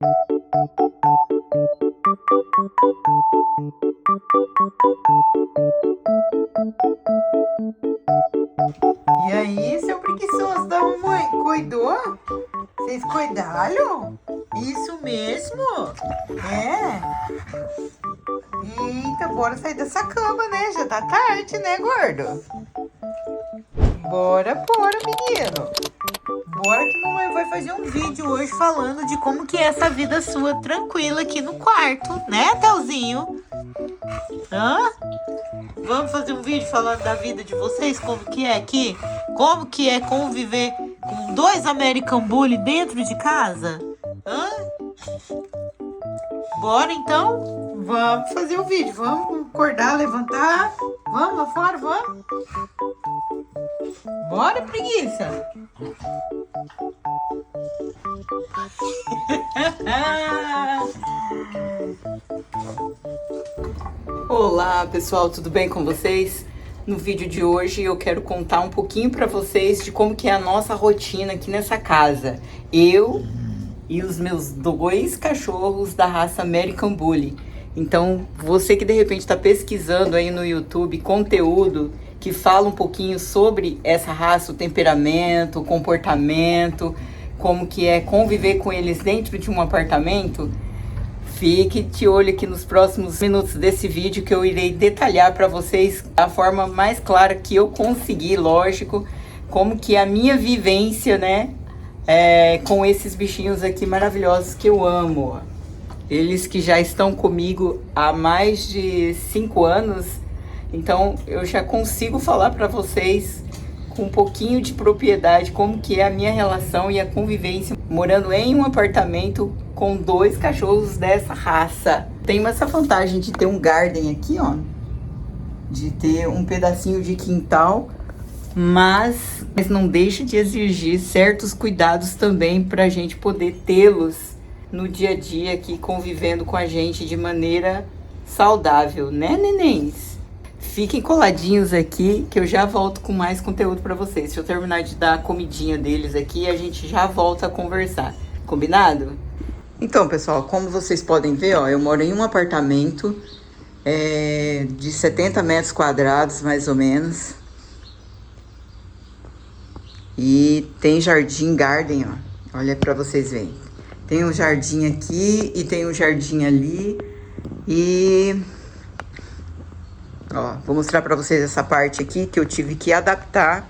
E aí, seu preguiçoso da mamãe, cuidou? Vocês cuidaram? Isso mesmo? É? Eita, bora sair dessa cama, né? Já tá tarde, né, gordo? Bora, menino. Bora que mamãe vai fazer um vídeo hoje falando de como que é essa vida sua tranquila aqui no quarto, né, Telzinho? Hã? Vamos fazer um vídeo falando da vida de vocês, como que é aqui? Como que é conviver com 2 American Bully dentro de casa? Hã? Bora então? Vamos fazer o vídeo, vamos acordar, levantar. Vamos lá fora, vamos? Bora, preguiça! Olá pessoal, tudo bem com vocês? No vídeo de hoje eu quero contar um pouquinho para vocês de como que é a nossa rotina aqui nessa casa. Eu e os meus 2 cachorros da raça American Bully. Então, você que de repente está pesquisando aí no YouTube conteúdo que fala um pouquinho sobre essa raça, o temperamento, o comportamento, como que é conviver com eles dentro de um apartamento, fique de olho aqui nos próximos minutos desse vídeo que eu irei detalhar para vocês da forma mais clara que eu conseguir, lógico, como que é a minha vivência, né, com esses bichinhos aqui maravilhosos que eu amo. Eles que já estão comigo há mais de 5 anos, então eu já consigo falar para vocês com um pouquinho de propriedade como que é a minha relação e a convivência morando em um apartamento com 2 cachorros dessa raça. Tenho essa vantagem de ter um garden aqui, ó, de ter um pedacinho de quintal, mas não deixa de exigir certos cuidados também para a gente poder tê-los no dia a dia aqui convivendo com a gente de maneira saudável, né, nenéns? Fiquem coladinhos aqui que eu já volto com mais conteúdo para vocês. Deixa eu terminar de dar a comidinha deles aqui e a gente já volta a conversar. Combinado? Então, pessoal, como vocês podem ver, ó, eu moro em um apartamento de 70 metros quadrados, mais ou menos. E tem jardim garden, ó. Olha para vocês verem. Tem um jardim aqui e tem um jardim ali. E ó, vou mostrar para vocês essa parte aqui que eu tive que adaptar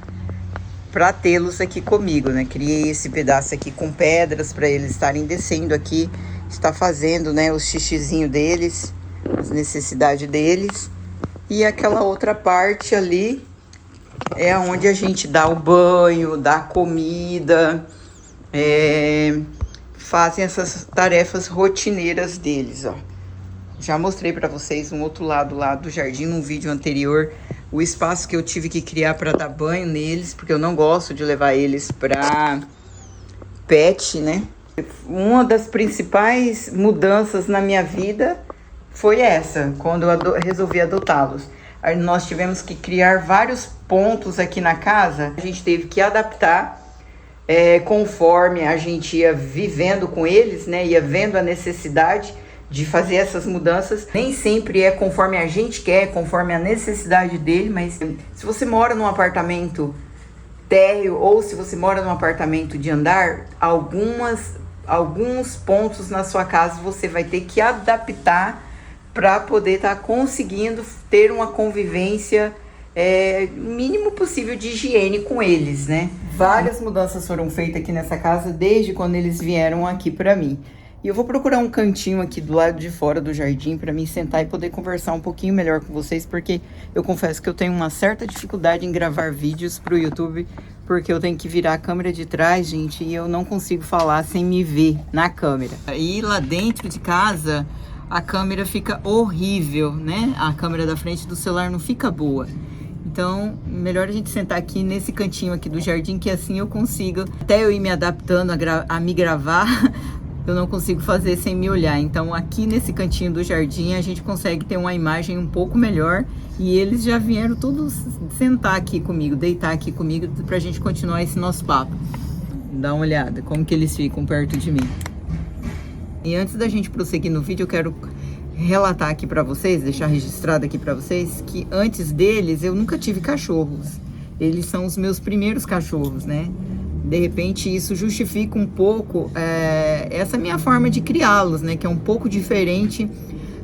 para tê-los aqui comigo, né? Criei esse pedaço aqui com pedras para eles estarem descendo aqui, está fazendo, né, o xixizinho deles, as necessidades deles. E aquela outra parte ali é onde a gente dá o banho, dá comida, fazem essas tarefas rotineiras deles, ó. Já mostrei para vocês um outro lado lá do jardim, num vídeo anterior, o espaço que eu tive que criar para dar banho neles, porque eu não gosto de levar eles para pet, né? Uma das principais mudanças na minha vida foi essa, quando eu resolvi adotá-los. Nós tivemos que criar vários pontos aqui na casa, a gente teve que adaptar conforme a gente ia vivendo com eles, né? Ia vendo a necessidade de fazer essas mudanças. Nem sempre é conforme a gente quer, conforme a necessidade dele, mas se você mora num apartamento térreo ou se você mora num apartamento de andar, alguns pontos na sua casa você vai ter que adaptar para poder estar conseguindo ter uma convivência mínimo possível de higiene com eles, né? Várias mudanças foram feitas aqui nessa casa desde quando eles vieram aqui para mim. E eu vou procurar um cantinho aqui do lado de fora do jardim para mim sentar e poder conversar um pouquinho melhor com vocês, porque eu confesso que eu tenho uma certa dificuldade em gravar vídeos pro YouTube, porque eu tenho que virar a câmera de trás, gente, e eu não consigo falar sem me ver na câmera. E lá dentro de casa, a câmera fica horrível, né? A câmera da frente do celular não fica boa. Então, melhor a gente sentar aqui nesse cantinho aqui do jardim, que assim eu consigo, até eu ir me adaptando a me gravar, eu não consigo fazer sem me olhar. Então, aqui nesse cantinho do jardim, a gente consegue ter uma imagem um pouco melhor. E eles já vieram todos sentar aqui comigo, deitar aqui comigo, pra gente continuar esse nosso papo. Dá uma olhada, como que eles ficam perto de mim. E antes da gente prosseguir no vídeo, eu quero relatar aqui pra vocês, deixar registrado aqui pra vocês, que antes deles eu nunca tive cachorros. Eles são os meus primeiros cachorros, né? De repente isso justifica um pouco essa minha forma de criá-los, né? Que é um pouco diferente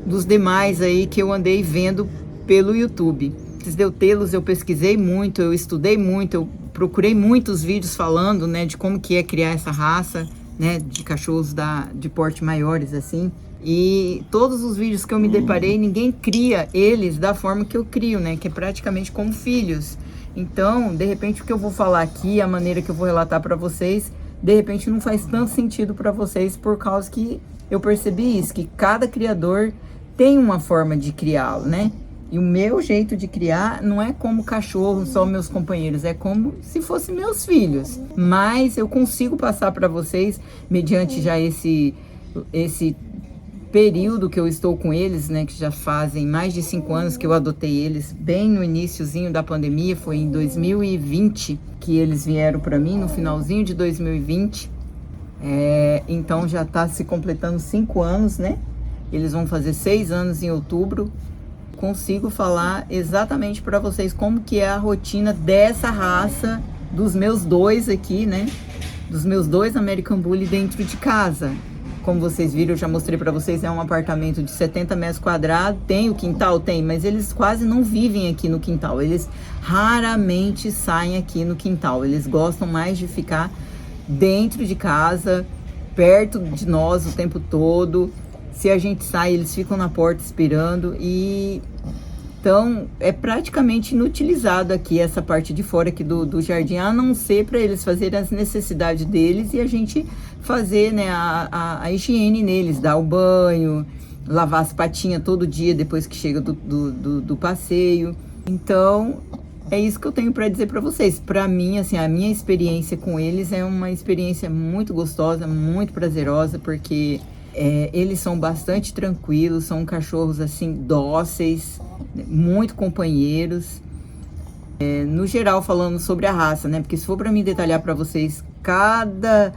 dos demais aí que eu andei vendo pelo YouTube. Antes de eu tê-los, eu pesquisei muito, eu estudei muito, eu procurei muitos vídeos falando, né, de como que é criar essa raça, né, de cachorros de porte maiores, assim. E todos os vídeos que eu me deparei, ninguém cria eles da forma que eu crio, né, que é praticamente como filhos. Então, de repente, o que eu vou falar aqui, a maneira que eu vou relatar para vocês, de repente não faz tanto sentido para vocês, por causa que eu percebi isso, que cada criador tem uma forma de criá-lo, né? E o meu jeito de criar não é como cachorro, só meus companheiros, é como se fossem meus filhos. Mas eu consigo passar para vocês, mediante já esse período que eu estou com eles, né, que já fazem mais de 5 anos que eu adotei eles, bem no iniciozinho da pandemia, foi em 2020 que eles vieram para mim, no finalzinho de 2020. Então já está se completando 5 anos, né? Eles vão fazer 6 anos em outubro. Consigo falar exatamente para vocês como que é a rotina dessa raça, dos meus dois aqui, né? Dos meus 2 American Bully dentro de casa. Como vocês viram, eu já mostrei para vocês, é um apartamento de 70 metros quadrados. Tem o quintal? Tem, mas eles quase não vivem aqui no quintal. Eles raramente saem aqui no quintal. Eles gostam mais de ficar dentro de casa, perto de nós o tempo todo. Se a gente sai, eles ficam na porta esperando. E então é praticamente inutilizado aqui essa parte de fora aqui do jardim, a não ser para eles fazerem as necessidades deles e a gente fazer, né, a higiene neles, dar o banho, lavar as patinhas todo dia depois que chega do passeio. Então é isso que eu tenho para dizer para vocês. Para mim, assim, a minha experiência com eles é uma experiência muito gostosa, muito prazerosa, porque eles são bastante tranquilos, são cachorros assim dóceis, muito companheiros. No geral, falando sobre a raça, né? Porque se for para mim detalhar para vocês cada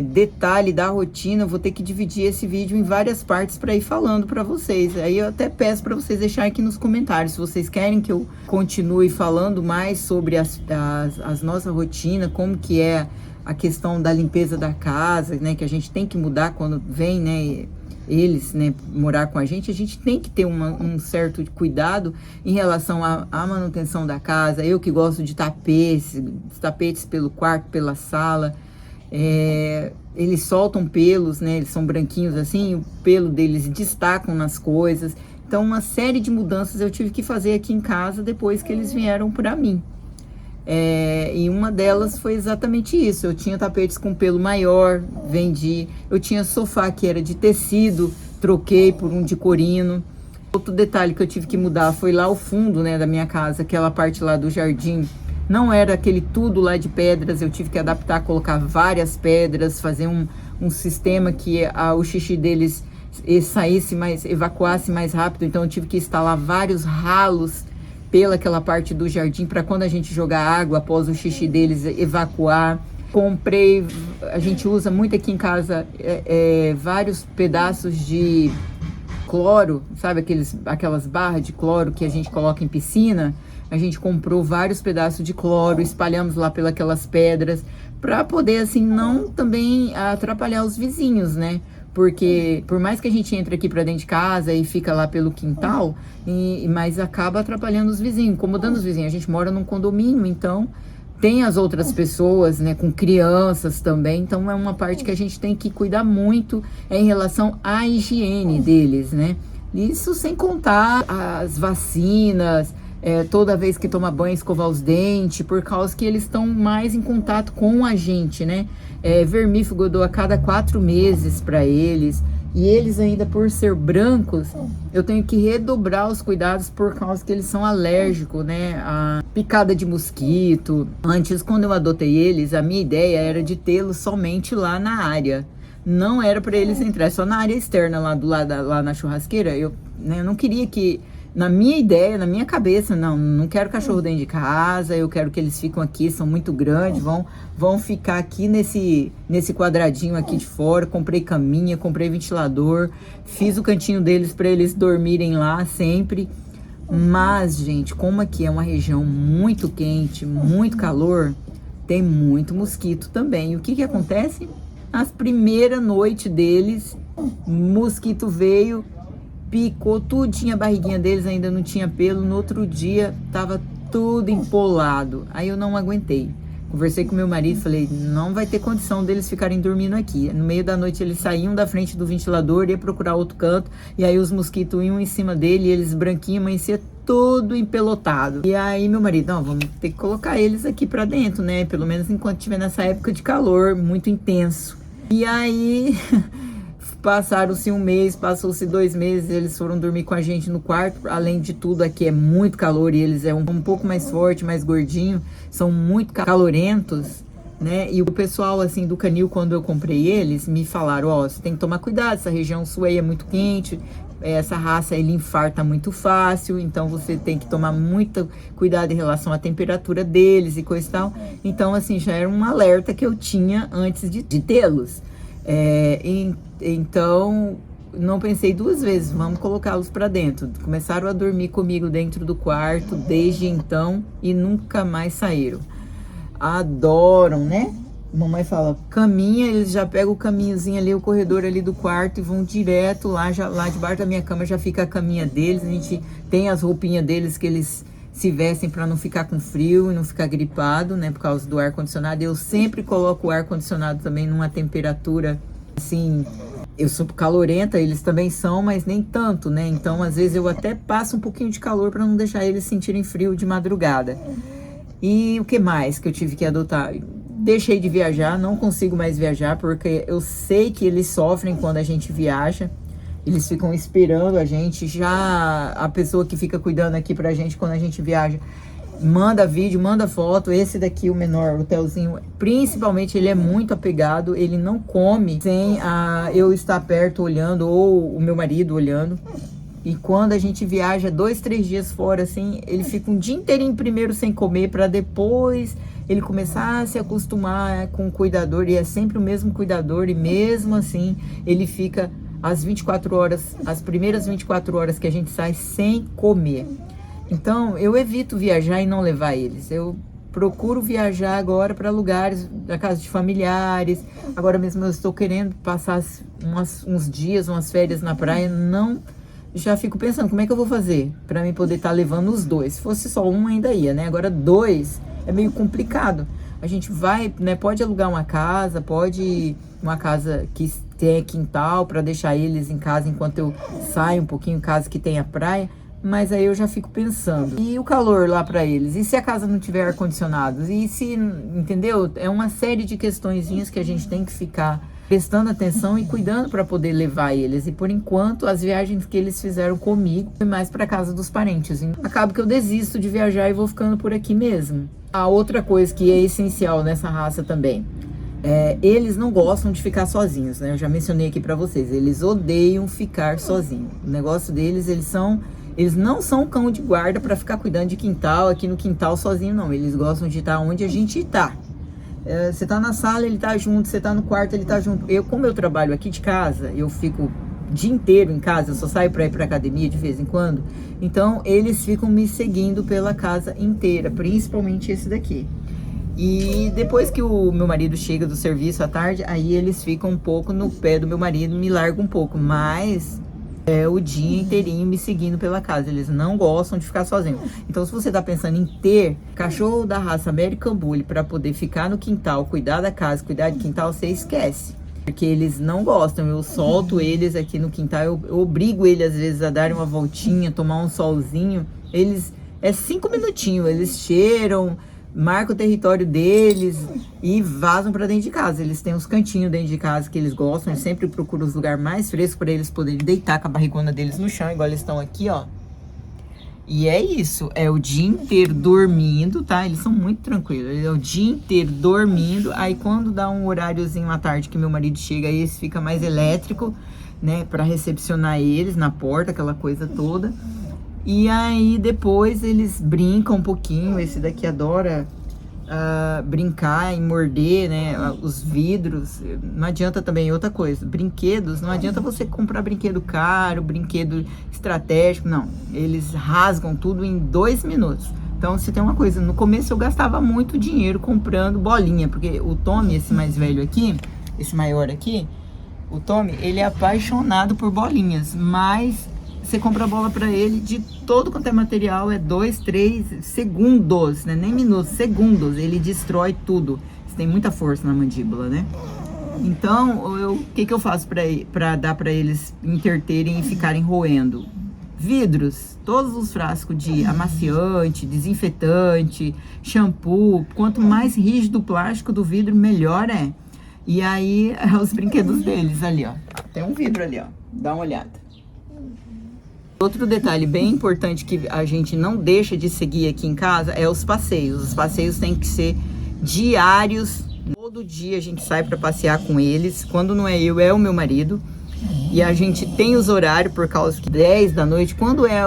detalhe da rotina, eu vou ter que dividir esse vídeo em várias partes para ir falando para vocês. Aí eu até peço para vocês deixarem aqui nos comentários se vocês querem que eu continue falando mais sobre as nossa rotina, como que é a questão da limpeza da casa, né, que a gente tem que mudar quando vem, né, eles, né, morar com a gente tem que ter um certo cuidado em relação à manutenção da casa. Eu que gosto de tapetes pelo quarto, pela sala. Eles soltam pelos, né, eles são branquinhos assim, o pelo deles destacam nas coisas. Então, uma série de mudanças eu tive que fazer aqui em casa depois que eles vieram para mim. E uma delas foi exatamente isso. Eu tinha tapetes com pelo maior, vendi. Eu tinha sofá que era de tecido, troquei por um de corino. Outro detalhe que eu tive que mudar foi lá o fundo, né, da minha casa, aquela parte lá do jardim. Não era aquele tudo lá de pedras, eu tive que adaptar, colocar várias pedras, fazer um sistema que o xixi deles evacuasse mais rápido. Então eu tive que instalar vários ralos pelaquela parte do jardim para quando a gente jogar água após o xixi deles evacuar. Comprei, a gente usa muito aqui em casa vários pedaços de cloro, sabe aquelas barras de cloro que a gente coloca em piscina. A gente comprou vários pedaços de cloro, espalhamos lá pelas pedras para poder assim não também atrapalhar os vizinhos, né? Porque por mais que a gente entre aqui para dentro de casa e fica lá pelo quintal, mas acaba atrapalhando os vizinhos, incomodando os vizinhos. A gente mora num condomínio, então tem as outras pessoas, né, com crianças também. Então é uma parte que a gente tem que cuidar muito em relação à higiene deles, né? Isso sem contar as vacinas, toda vez que toma banho, escovar os dentes, por causa que eles estão mais em contato com a gente, né? Vermífugo eu dou a cada 4 meses para eles. E eles ainda, por ser brancos, eu tenho que redobrar os cuidados por causa que eles são alérgicos, né? A picada de mosquito. Antes, quando eu adotei eles, a minha ideia era de tê-los somente lá na área. Não era para eles entrar só na área externa, lá do lado, lá na churrasqueira. Eu não queria que Na minha ideia, na minha cabeça, não quero cachorro dentro de casa, eu quero que eles fiquem aqui, são muito grandes, vão ficar aqui nesse quadradinho aqui de fora. Comprei caminha, comprei ventilador, fiz o cantinho deles para eles dormirem lá sempre. Mas, gente, como aqui é uma região muito quente, muito calor, tem muito mosquito também. E o que acontece? As primeiras noites deles, mosquito veio, picou tudinho a barriguinha deles, ainda não tinha pelo. No outro dia, tava tudo empolado. Aí eu não aguentei. Conversei com meu marido, falei, não vai ter condição deles ficarem dormindo aqui. No meio da noite, eles saíam da frente do ventilador, ia procurar outro canto, e aí os mosquitos iam em cima dele, e eles branquinhos, amanhecia todo empelotado. E aí meu marido, não, vamos ter que colocar eles aqui pra dentro, né? Pelo menos enquanto estiver nessa época de calor muito intenso. E aí... passaram-se um mês, passou-se 2 meses, eles foram dormir com a gente no quarto. Além de tudo, aqui é muito calor e eles é um pouco mais forte, mais gordinho, são muito calorentos, né? E o pessoal, assim, do canil, quando eu comprei eles, me falaram, ó, você tem que tomar cuidado, essa região sua aí é muito quente, essa raça, ele infarta muito fácil, então você tem que tomar muito cuidado em relação à temperatura deles e coisa e tal. Então, assim, já era um alerta que eu tinha antes de tê-los. Então, não pensei 2 vezes, vamos colocá-los para dentro. Começaram a dormir comigo dentro do quarto desde então e nunca mais saíram. Adoram, né? Mamãe fala, caminha, eles já pegam o caminhozinho ali, o corredor ali do quarto e vão direto lá debaixo da minha cama já fica a caminha deles. A gente tem as roupinhas deles que eles se vestem para não ficar com frio e não ficar gripado, né, por causa do ar-condicionado. Eu sempre coloco o ar-condicionado também numa temperatura, assim, eu sou calorenta, eles também são, mas nem tanto, né, então às vezes eu até passo um pouquinho de calor para não deixar eles sentirem frio de madrugada. E o que mais que eu tive que adotar? Deixei de viajar, não consigo mais viajar, porque eu sei que eles sofrem quando a gente viaja. Eles ficam esperando a gente, já a pessoa que fica cuidando aqui pra gente quando a gente viaja, manda vídeo, manda foto. Esse daqui, o menor, o Telzinho, principalmente ele é muito apegado, ele não come sem eu estar perto olhando, ou o meu marido olhando. E quando a gente viaja 2, 3 dias fora, assim, ele fica um dia inteirinho primeiro sem comer, pra depois ele começar a se acostumar com o cuidador, e é sempre o mesmo cuidador, e mesmo assim ele fica as 24 horas, as primeiras 24 horas que a gente sai sem comer. Então, eu evito viajar e não levar eles. Eu procuro viajar agora para lugares, da casa de familiares. Agora mesmo eu estou querendo passar uns dias, umas férias na praia. Não, já fico pensando, como é que eu vou fazer para mim poder estar levando os 2? Se fosse só um, ainda ia, né? Agora 2 é meio complicado. A gente vai, né? Pode alugar uma casa que tem quintal para deixar eles em casa enquanto eu saio um pouquinho, casa que tenha praia, mas aí eu já fico pensando, e o calor lá para eles? E se a casa não tiver ar-condicionado? E se, entendeu? É uma série de questõezinhas que a gente tem que ficar prestando atenção e cuidando para poder levar eles. E por enquanto, as viagens que eles fizeram comigo foi mais para casa dos parentes. Acaba que eu desisto de viajar e vou ficando por aqui mesmo. A outra coisa que é essencial nessa raça também, eles não gostam de ficar sozinhos, né? Eu já mencionei aqui pra vocês, eles odeiam ficar sozinhos. O negócio deles, eles não são cão de guarda pra ficar cuidando de quintal, aqui no quintal sozinho, não. Eles gostam de estar onde a gente tá. Você tá na sala, ele tá junto, você tá no quarto, ele tá junto. Como eu trabalho aqui de casa, eu fico o dia inteiro em casa, eu só saio pra ir pra academia de vez em quando. Então, eles ficam me seguindo pela casa inteira, principalmente esse daqui. E depois que o meu marido chega do serviço à tarde, aí eles ficam um pouco no pé do meu marido, me largam um pouco, mas é o dia inteirinho me seguindo pela casa. Eles não gostam de ficar sozinhos. Então, se você tá pensando em ter cachorro da raça American Bully para poder ficar no quintal, cuidar da casa, cuidar de quintal, você esquece. Porque eles não gostam. Eu solto eles aqui no quintal, eu obrigo eles às vezes a darem uma voltinha, tomar um solzinho. Eles, 5 minutinhos, eles cheiram, marcam o território deles e vazam para dentro de casa. Eles têm uns cantinhos dentro de casa que eles gostam. Eles sempre procuram os lugares mais frescos para eles poderem deitar com a barrigona deles no chão, igual eles estão aqui, ó. E é isso, é o dia inteiro dormindo, tá? Eles são muito tranquilos, é o dia inteiro dormindo. Aí quando dá um horáriozinho à tarde que meu marido chega, aí esse fica mais elétrico, né? Pra recepcionar eles na porta, aquela coisa toda. E aí depois eles brincam um pouquinho. Esse daqui adora brincar e morder, né, os vidros. Não adianta também, outra coisa, brinquedos, não adianta você comprar brinquedo caro, brinquedo estratégico, não. Eles rasgam tudo em 2 minutos. Então, se tem uma coisa, no começo eu gastava muito dinheiro comprando bolinha, porque o Tommy, esse mais velho aqui, esse maior aqui, o Tommy, ele é apaixonado por bolinhas, mas você compra a bola pra ele de todo quanto é material, é 2, 3 segundos, né? Nem minutos, segundos, ele destrói tudo. Você tem muita força na mandíbula, né? Então, o que eu faço pra dar pra eles interterem e ficarem roendo? Vidros, todos os frascos de amaciante, desinfetante, shampoo, quanto mais rígido o plástico do vidro, melhor é. E aí, os brinquedos deles ali, ó. Tem um vidro ali, ó. Dá uma olhada. Outro detalhe bem importante que a gente não deixa de seguir aqui em casa é os passeios. Os passeios têm que ser diários. Todo dia a gente sai para passear com eles. Quando não é eu, é o meu marido. E a gente tem os horários por causa que 10 da noite, quando é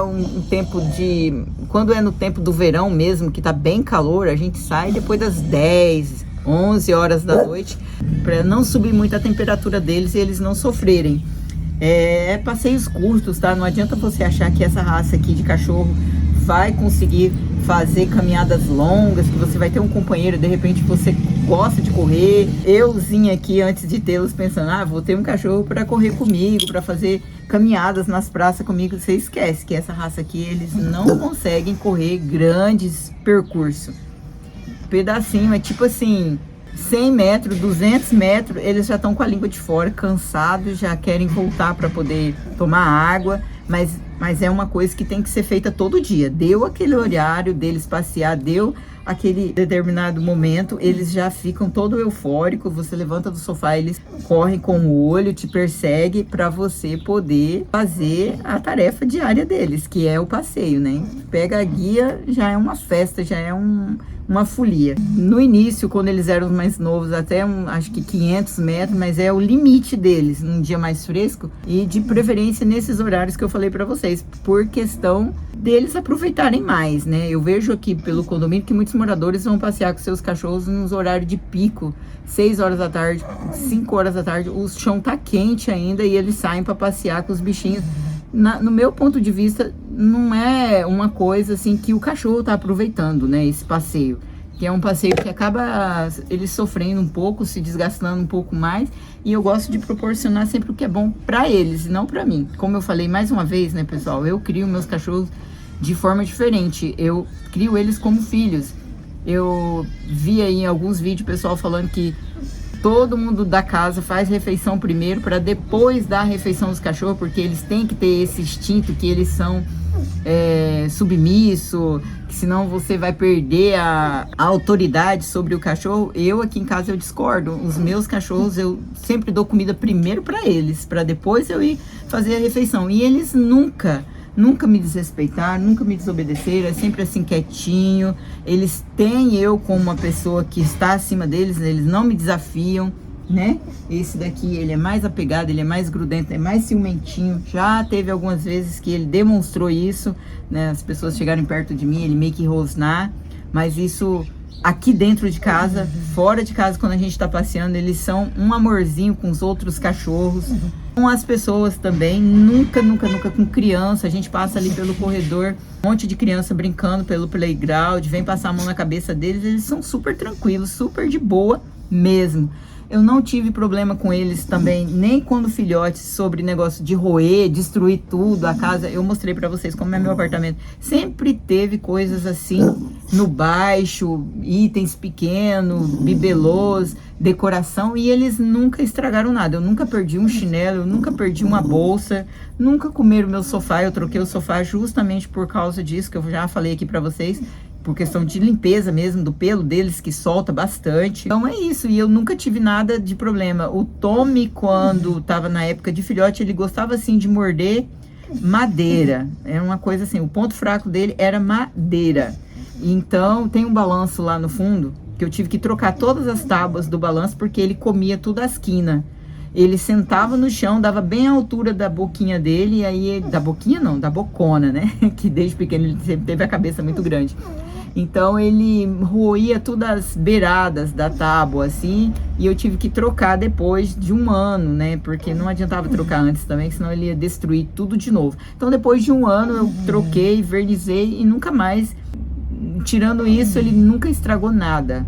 quando é no tempo do verão mesmo, que tá bem calor, a gente sai depois das 10, 11 horas da noite, para não subir muito a temperatura deles e eles não sofrerem. Passeios curtos, tá? Não adianta você achar que essa raça aqui de cachorro vai conseguir fazer caminhadas longas, que você vai ter um companheiro, de repente você gosta de correr. Euzinha aqui, antes de tê-los, pensando, vou ter um cachorro para correr comigo, para fazer caminhadas nas praças comigo. Você esquece que essa raça aqui, eles não conseguem correr grandes percursos. Pedacinho, é tipo assim, 100 metros, 200 metros, eles já estão com a língua de fora, cansados, já querem voltar para poder tomar água, mas é uma coisa que tem que ser feita todo dia. Deu aquele horário deles passear, deu aquele determinado momento, eles já ficam todo eufóricos, você levanta do sofá, eles correm com o olho, te persegue para você poder fazer a tarefa diária deles, que é o passeio, né? Pega a guia, já é uma festa, já é uma folia. No início, quando eles eram mais novos, até acho que 500 metros, mas é o limite deles, num dia mais fresco, e de preferência nesses horários que eu falei para vocês, por questão deles aproveitarem mais, né? Eu vejo aqui pelo condomínio que muitos moradores vão passear com seus cachorros nos horários de pico, 6 horas da tarde, 5 horas da tarde, o chão tá quente ainda e eles saem para passear com os bichinhos. No meu ponto de vista, não é uma coisa assim que o cachorro tá aproveitando, né, esse passeio. Que é um passeio que acaba eles sofrendo um pouco, se desgastando um pouco mais. E eu gosto de proporcionar sempre o que é bom para eles e não para mim. Como eu falei mais uma vez, né, pessoal, eu crio meus cachorros de forma diferente. Eu crio eles como filhos. Eu vi aí em alguns vídeos pessoal falando que todo mundo da casa faz refeição primeiro para depois dar a refeição aos cachorros, porque eles têm que ter esse instinto que eles são submisso, que senão você vai perder a autoridade sobre o cachorro. Eu aqui em casa eu discordo. Os meus cachorros eu sempre dou comida primeiro para eles, para depois eu ir fazer a refeição. E eles nunca me desrespeitaram, nunca me desobedeceram, é sempre assim quietinho. Eles têm eu como uma pessoa que está acima deles, eles não me desafiam, né? Esse daqui, ele é mais apegado, ele é mais grudento, é mais ciumentinho. Já teve algumas vezes que ele demonstrou isso, né? As pessoas chegarem perto de mim, ele meio que rosnar, mas isso aqui dentro de casa, fora de casa, quando a gente tá passeando, eles são um amorzinho com os outros cachorros, com as pessoas também. Nunca com criança. A gente passa ali pelo corredor, um monte de criança brincando pelo playground, vem passar a mão na cabeça deles, eles são super tranquilos, super de boa mesmo. Eu não tive problema com eles também, nem quando filhotes, sobre negócio de roer, destruir tudo, a casa. Eu mostrei pra vocês como é meu apartamento. Sempre teve coisas assim, no baixo, itens pequenos, bibelôs, decoração, e eles nunca estragaram nada. Eu nunca perdi um chinelo, eu nunca perdi uma bolsa, nunca comeram meu sofá. Eu troquei o sofá justamente por causa disso, que eu já falei aqui pra vocês, por questão de limpeza mesmo, do pelo deles, que solta bastante. Então é isso, e eu nunca tive nada de problema. O Tommy, quando tava na época de filhote, ele gostava assim de morder madeira. Era uma coisa assim, o ponto fraco dele era madeira. Então tem um balanço lá no fundo, que eu tive que trocar todas as tábuas do balanço, porque ele comia tudo às quinas. ele sentava no chão, dava bem a altura da boquinha dele, e aí, da boquinha não, da bocona, né? Que desde pequeno ele sempre teve a cabeça muito grande. Então ele roía todas as beiradas da tábua, assim, e eu tive que trocar depois de 1 ano, né? Porque não adiantava trocar antes também, senão ele ia destruir tudo de novo. Então depois de 1 ano eu troquei, vernizei e nunca mais, tirando isso, ele nunca estragou nada.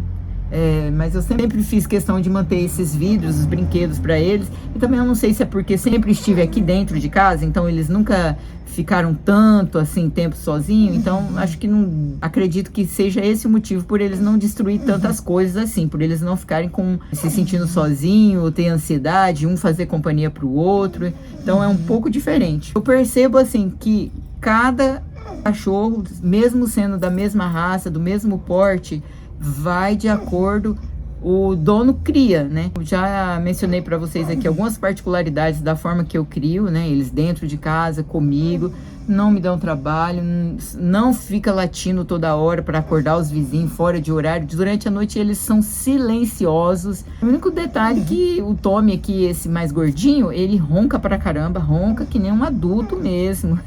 Mas eu sempre fiz questão de manter esses vidros, os brinquedos para eles. E também eu não sei se é porque sempre estive aqui dentro de casa, então eles nunca ficaram tanto assim tempo sozinhos. Então acho que não acredito que seja esse o motivo por eles não destruir tantas coisas assim, por eles não ficarem se sentindo sozinho, ou ter ansiedade, um fazer companhia para o outro. Então é um pouco diferente. Eu percebo assim que cada cachorro, mesmo sendo da mesma raça, do mesmo porte, vai de acordo o dono cria, né? Eu já mencionei para vocês aqui algumas particularidades da forma que eu crio, né? Eles dentro de casa, comigo, não me dão trabalho, não fica latindo toda hora para acordar os vizinhos fora de horário. Durante a noite eles são silenciosos. O único detalhe é que o Tommy aqui, esse mais gordinho, ele ronca pra caramba, ronca que nem um adulto mesmo.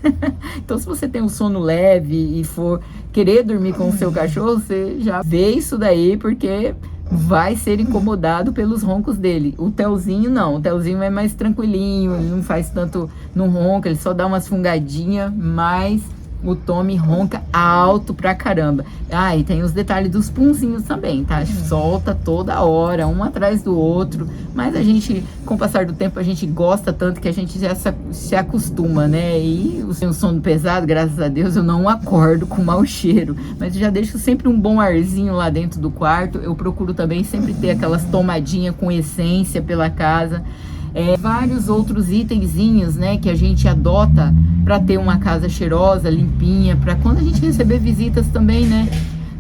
Então se você tem um sono leve e for querer dormir com o seu cachorro, você já vê isso daí, porque vai ser incomodado pelos roncos dele. O Telzinho não, o Telzinho é mais tranquilinho, ele não faz tanto, não ronca, ele só dá umas fungadinhas, mas o Tommy ronca alto pra caramba. Ah, e tem os detalhes dos punzinhos também, tá? Solta toda hora, um atrás do outro, mas a gente, com o passar do tempo, a gente gosta tanto que a gente já se acostuma, né? E o sono pesado, graças a Deus, eu não acordo com mau cheiro, mas eu já deixo sempre um bom arzinho lá dentro do quarto. Eu procuro também sempre ter aquelas tomadinhas com essência pela casa. Vários outros itenzinhos, né, que a gente adota para ter uma casa cheirosa, limpinha, para quando a gente receber visitas também, né,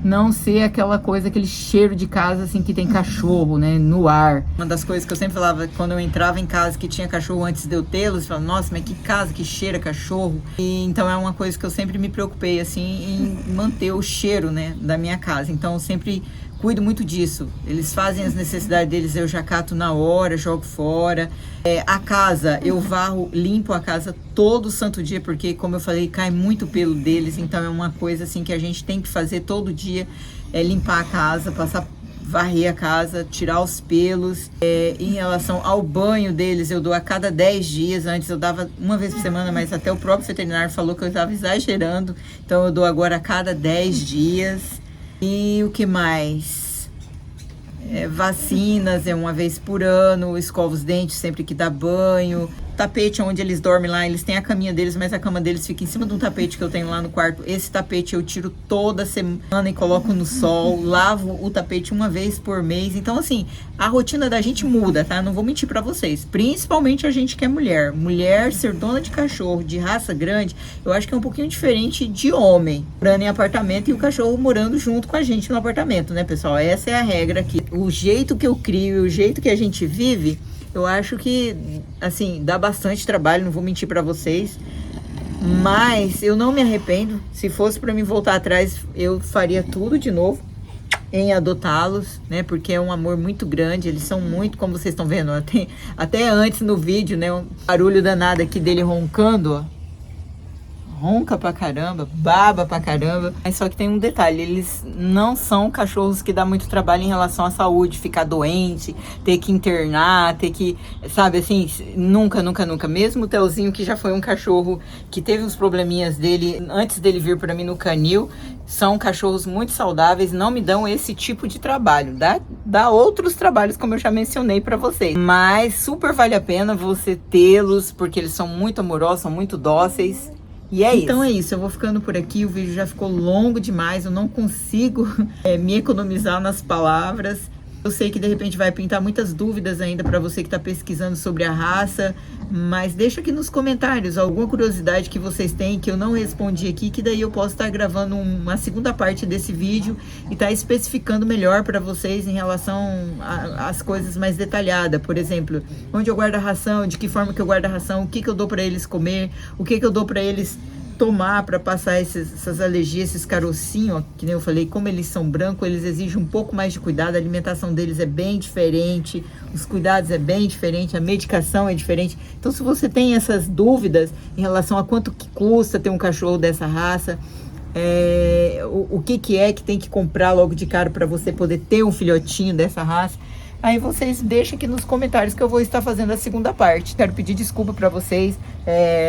não ser aquela coisa, aquele cheiro de casa assim que tem cachorro, né, no ar. Uma das coisas que eu sempre falava quando eu entrava em casa que tinha cachorro antes de eu tê-los, eu falava, nossa, mas que casa que cheira cachorro. E então é uma coisa que eu sempre me preocupei assim em manter o cheiro, né, da minha casa. Então eu sempre cuido muito disso. Eles fazem as necessidades deles, eu já cato na hora, jogo fora. A casa, eu varro, limpo a casa todo santo dia, porque, como eu falei, cai muito pelo deles. Então é uma coisa assim que a gente tem que fazer todo dia, limpar a casa, varrer a casa, tirar os pelos. Em relação ao banho deles, eu dou a cada 10 dias. Antes eu dava uma vez por semana, mas até o próprio veterinário falou que eu estava exagerando. Então eu dou agora a cada 10 dias. E o que mais? Vacinas, uma vez por ano, escova os dentes sempre que dá banho. Tapete onde eles dormem lá, eles têm a caminha deles, mas a cama deles fica em cima de um tapete que eu tenho lá no quarto. Esse tapete eu tiro toda semana e coloco no sol, lavo o tapete uma vez por mês. Então assim, a rotina da gente muda, tá? Não vou mentir pra vocês, principalmente a gente que é mulher. Mulher ser dona de cachorro de raça grande, eu acho que é um pouquinho diferente de homem, morando em apartamento e o cachorro morando junto com a gente no apartamento, né, pessoal? Essa é a regra aqui. O jeito que eu crio, o jeito que a gente vive, eu acho que, assim, dá bastante trabalho, não vou mentir pra vocês, mas eu não me arrependo. Se fosse pra mim voltar atrás, eu faria tudo de novo em adotá-los, né, porque é um amor muito grande. Eles são muito, como vocês estão vendo, até antes no vídeo, né, um barulho danado aqui dele roncando, ó. Ronca pra caramba, baba pra caramba. Mas só que tem um detalhe, eles não são cachorros que dá muito trabalho em relação à saúde, ficar doente, ter que internar, ter que, sabe, assim, nunca. Mesmo o Telzinho, que já foi um cachorro que teve uns probleminhas dele, antes dele vir pra mim no canil, são cachorros muito saudáveis, não me dão esse tipo de trabalho. Dá outros trabalhos, como eu já mencionei pra vocês. Mas super vale a pena você tê-los, porque eles são muito amorosos, são muito dóceis. E então é isso, eu vou ficando por aqui, o vídeo já ficou longo demais, eu não consigo me economizar nas palavras. Eu sei que de repente vai pintar muitas dúvidas ainda para você que está pesquisando sobre a raça, Mas deixa aqui nos comentários alguma curiosidade que vocês têm que eu não respondi aqui, que daí eu posso estar gravando uma segunda parte desse vídeo e estar especificando melhor para vocês em relação às coisas mais detalhadas. Por exemplo, onde eu guardo a ração, de que forma que eu guardo a ração, o que eu dou para eles comer, o que eu dou para eles tomar para passar essas alergias, esses carocinhos, ó, que nem eu falei, como eles são brancos, eles exigem um pouco mais de cuidado, a alimentação deles é bem diferente, os cuidados é bem diferente, a medicação é diferente. Então, se você tem essas dúvidas em relação a quanto que custa ter um cachorro dessa raça, o que tem que comprar logo de cara para você poder ter um filhotinho dessa raça, aí vocês deixem aqui nos comentários que eu vou estar fazendo a segunda parte. Quero pedir desculpa para vocês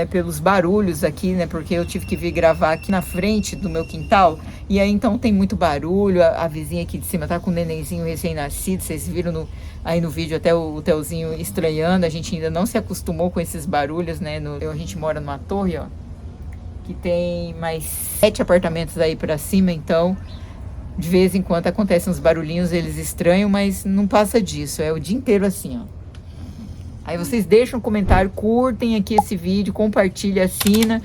pelos barulhos aqui, né? Porque eu tive que vir gravar aqui na frente do meu quintal. E aí então tem muito barulho. A vizinha aqui de cima tá com um nenenzinho recém-nascido. Vocês viram aí no vídeo até o Telzinho estranhando. A gente ainda não se acostumou com esses barulhos, né? A gente mora numa torre, ó, que tem mais 7 apartamentos aí para cima, então de vez em quando acontecem uns barulhinhos, eles estranham, mas não passa disso, é o dia inteiro assim, ó. Aí vocês deixam um comentário, curtem aqui esse vídeo, compartilha, assina.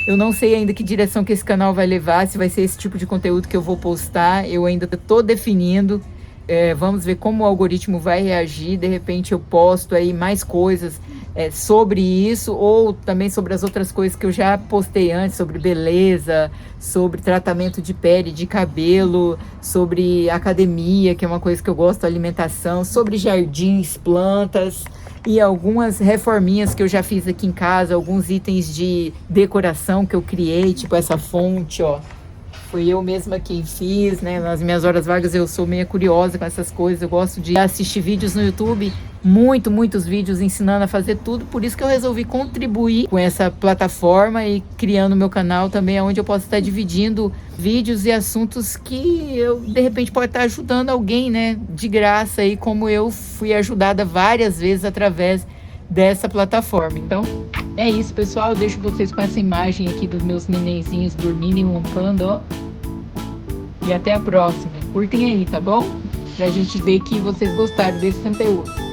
Eu não sei ainda que direção que esse canal vai levar, se vai ser esse tipo de conteúdo que eu vou postar, eu ainda tô definindo. Vamos ver como o algoritmo vai reagir, de repente eu posto aí mais coisas sobre isso, ou também sobre as outras coisas que eu já postei antes, sobre beleza, sobre tratamento de pele, de cabelo, sobre academia, que é uma coisa que eu gosto, alimentação, sobre jardins, plantas e algumas reforminhas que eu já fiz aqui em casa, alguns itens de decoração que eu criei, tipo essa fonte, ó. Foi eu mesma quem fiz, né? Nas minhas horas vagas eu sou meio curiosa com essas coisas. Eu gosto de assistir vídeos no YouTube, muitos vídeos ensinando a fazer tudo. Por isso que eu resolvi contribuir com essa plataforma e criando meu canal também, onde eu posso estar dividindo vídeos e assuntos que eu, de repente, pode estar ajudando alguém, né? De graça aí, como eu fui ajudada várias vezes através dessa plataforma. Então, é isso, pessoal. Eu deixo vocês com essa imagem aqui dos meus nenenzinhos dormindo e roncando, ó. E até a próxima. Curtem aí, tá bom? Pra gente ver que vocês gostaram desse conteúdo.